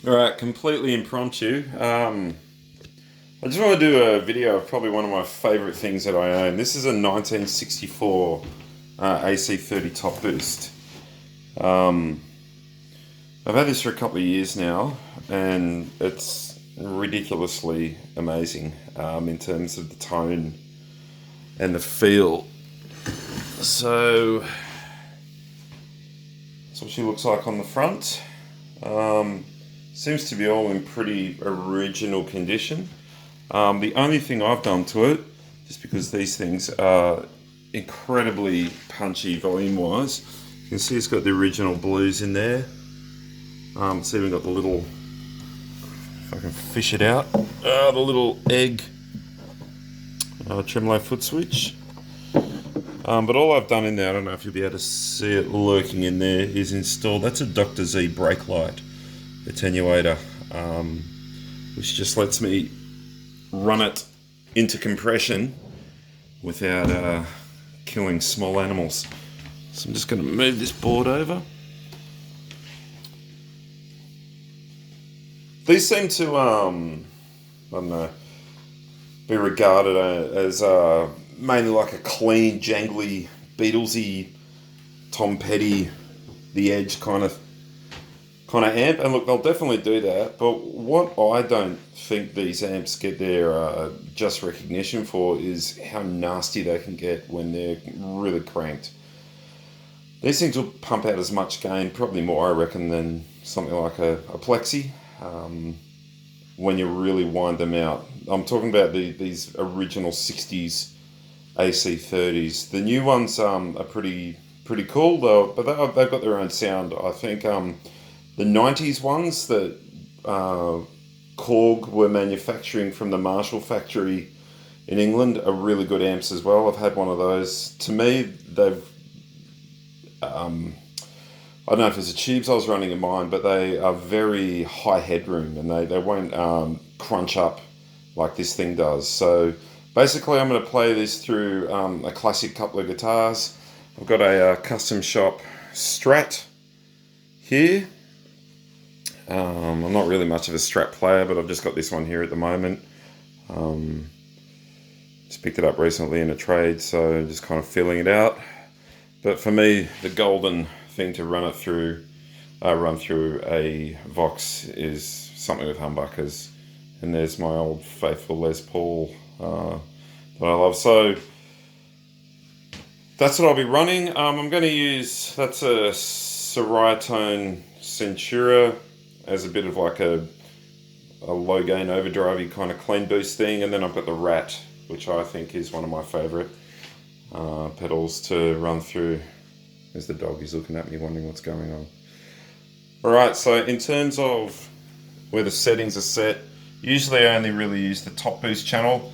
Alright, completely impromptu. I just want to do a video of probably one of my favourite things that I own. This is a 1964 AC30 top boost. Um, I've had this for a couple of years now, and it's ridiculously amazing in terms of the tone and the feel. So, that's what she looks like on the front. Seems to be all in pretty original condition. The only thing I've done to it, just because these things are incredibly punchy volume-wise, you can see it's got the original blues in there. It's even got the little, if I can fish it out, the little egg tremolo foot switch. But all I've done in there, I don't know if you'll be able to see it lurking in there, is installed, that's a Dr. Z brake light attenuator, which just lets me run it into compression without killing small animals. So I'm just going to move this board over. These seem to, I don't know, be regarded as mainly like a clean, jangly, Beatlesy, Tom Petty, The Edge kind of amp, and look, they'll definitely do that. But what I don't think these amps get their just recognition for is how nasty they can get when they're really cranked. These things will pump out as much gain, probably more, I reckon, than something like a Plexi. When you really wind them out, I'm talking about these original '60s AC30s. The new ones are pretty cool though, but they've got their own sound. I think the '90s ones that Korg were manufacturing from the Marshall factory in England are really good amps as well. I've had one of those. To me, they've I don't know if it's the tubes I was running in mine, but they are very high headroom, and they won't crunch up like this thing does. So basically I'm going to play this through a classic couple of guitars. I've got a custom shop Strat here. I'm not really much of a Strat player, but I've just got this one here at the moment. Just picked it up recently in a trade, so just kind of feeling it out. But for me, the golden thing to run through a VOX is something with humbuckers. And there's my old faithful Les Paul that I love. So that's what I'll be running. I'm going to use, that's a Seritone Centura as a bit of like a low gain overdrivey kind of clean boost thing. And then I've got the Rat, which I think is one of my favourite pedals to run through. There's the dog, he's looking at me wondering what's going on. Alright, so in terms of where the settings are set, usually I only really use the top boost channel.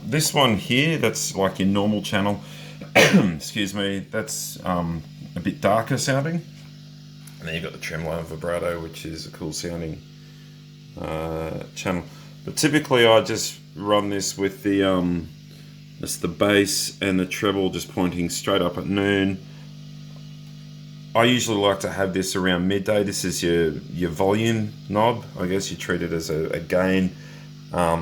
This one here, that's like your normal channel, excuse me, that's a bit darker sounding. And then you've got the tremolo and vibrato, which is a cool sounding channel. But typically I just run this with the that's the bass and the treble just pointing straight up at noon. I usually like to have this around midday. This is your volume knob. I guess you treat it as a gain. I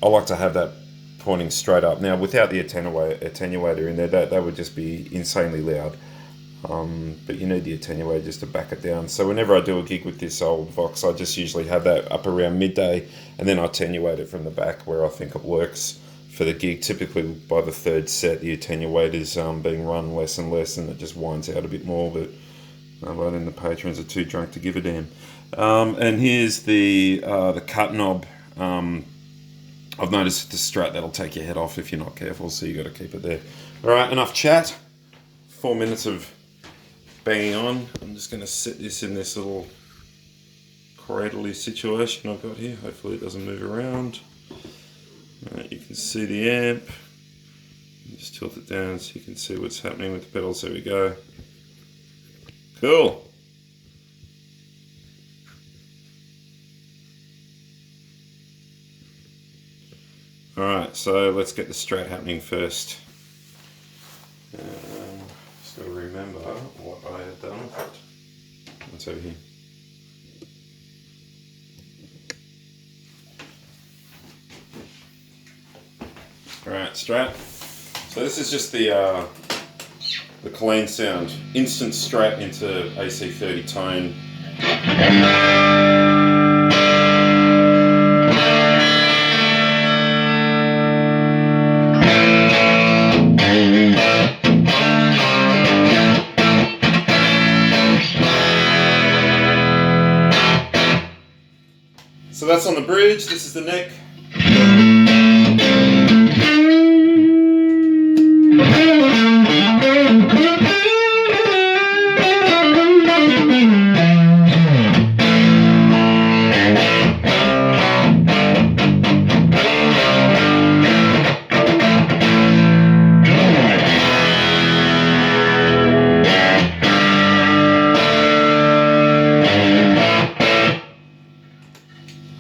like to have that pointing straight up. Now, without the attenuator in there, that would just be insanely loud. But you need the attenuator just to back it down. So whenever I do a gig with this old Vox, I just usually have that up around midday, and then I attenuate it from the back where I think it works for the gig. Typically by the third set, the attenuator's being run less and less, and it just winds out a bit more, but then the patrons are too drunk to give a damn. And here's the cut knob. I've noticed with the Strat that'll take your head off if you're not careful, so you got to keep it there. Alright, enough chat. 4 minutes of banging on. I'm just going to set this in this little cradle-y situation I've got here. Hopefully it doesn't move around. You can see the amp. Just tilt it down so you can see what's happening with the pedals. There we go. Cool. Alright, so let's get the Strat happening first. Just got to remember what I had done with it. What's over here? Alright, Strat. So this is just the clean sound. Instant Strat into AC30 tone. So that's on the bridge, this is the neck.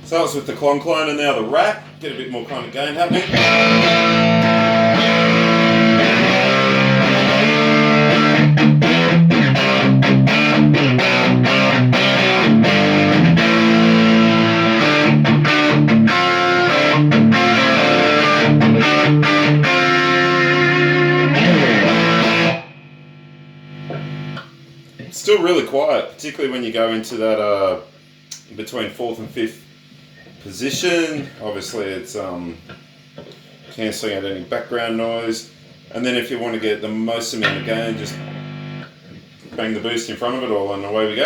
So that was with the clone and now the rack. Get a bit more kind of gain happening. Still really quiet, particularly when you go into that between 4th and 5th position. Obviously it's cancelling out any background noise, and then if you want to get the most amount of gain, just bang the boost in front of it all and away we go.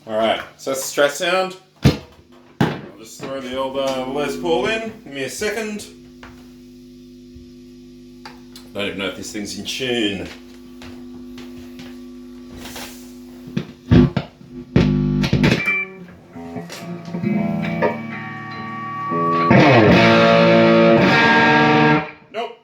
Alright, so that's the Strat sound. I'll just throw the old Les Paul in. Give me a second. Don't even know if this thing's in tune. Nope.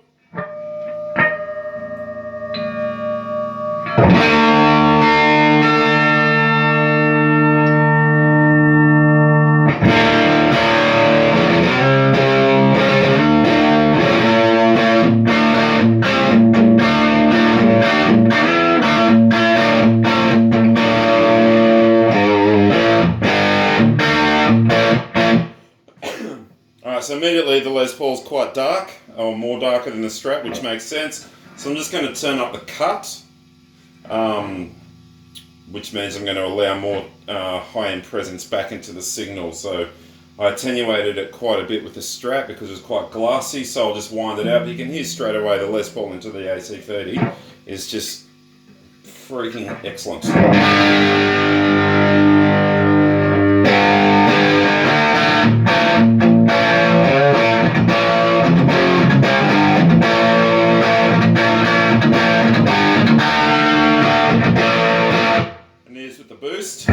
Alright, so immediately the Les Paul's quite dark, or more darker than the Strat, which makes sense. So I'm just going to turn up the cut, which means I'm going to allow more high-end presence back into the signal. So I attenuated it quite a bit with the Strat because it was quite glassy, so I'll just wind it out. But you can hear straight away the Les Paul into the AC30 is just freaking excellent. And here's with the boost.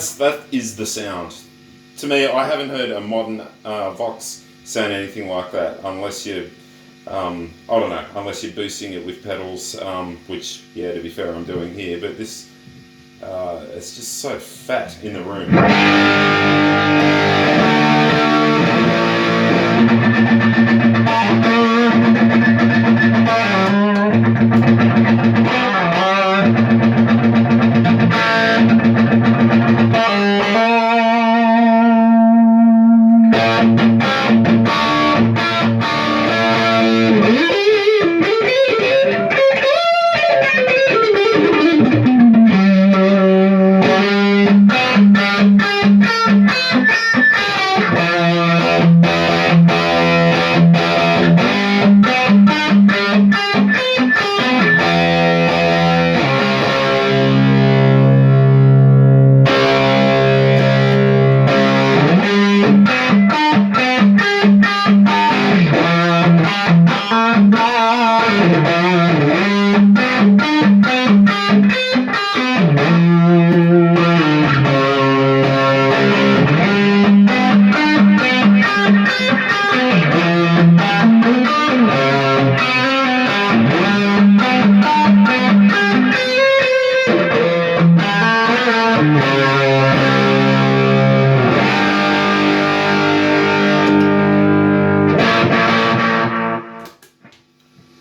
that is the sound. To me, I haven't heard a modern VOX sound anything like that, unless you, I don't know, unless you're boosting it with pedals, which, yeah, to be fair, I'm doing here. But this, it's just so fat in the room.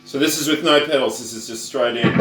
So this is with no pedals, this is just straight in.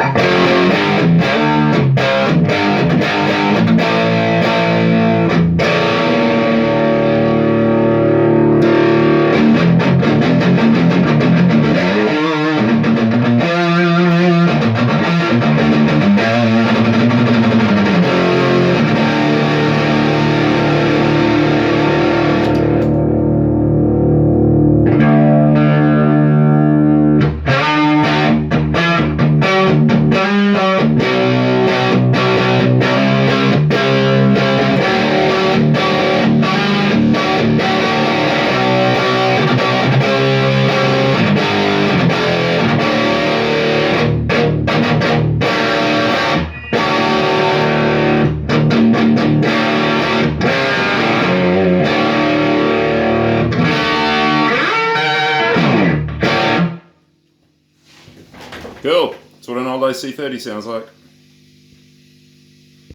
Cool. That's what an old AC30 sounds like.